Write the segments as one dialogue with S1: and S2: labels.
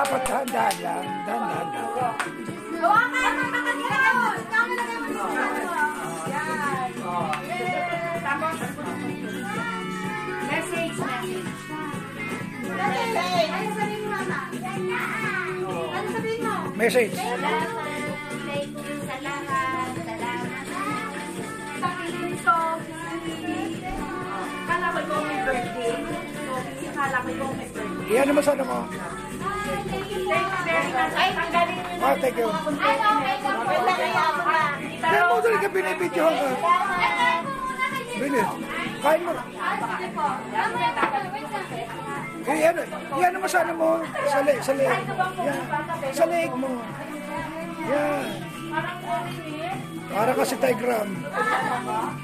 S1: Dapat dahan-dahan lang. Dahan-dahan lang.
S2: Gawa ka ng makatira yun. Nakalagay mo dito. Yan. Tapos, message. Ano sabihin mo, mama? Ano sabihin mo?
S1: Message.
S2: Thank you sa lahat. Salamat. Sa piling ko. Kala ko yung may birthday. Kala ko yung may birthday.
S1: Iyan naman sana mo.
S2: Thank you very much. Ay, tanggalin nyo na.
S1: Oh, thank you.
S2: Ay, okay ka po.
S1: Kaya mo dali ka binibidyohan ka. Bilis. Kain mo. Iyan naman sana mo. Sa leeg. Yan. Sa leeg mo. Yan. Para kasi Tigram.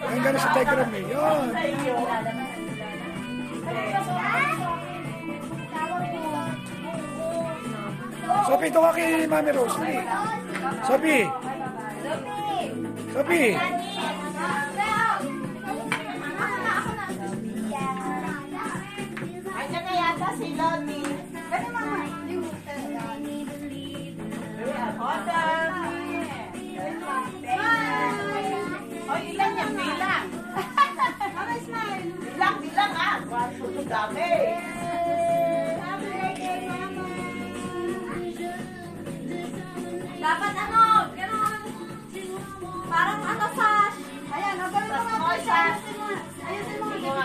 S1: Yan gano'n sa Tigram eh. Yan. Sophie, ito ka kay Mami Rose. Sophie. Sophie.
S2: Andiyan na yata si Lottie. Gano'n mama? O, ilan yan? Bilang. Bilang ah. Dami.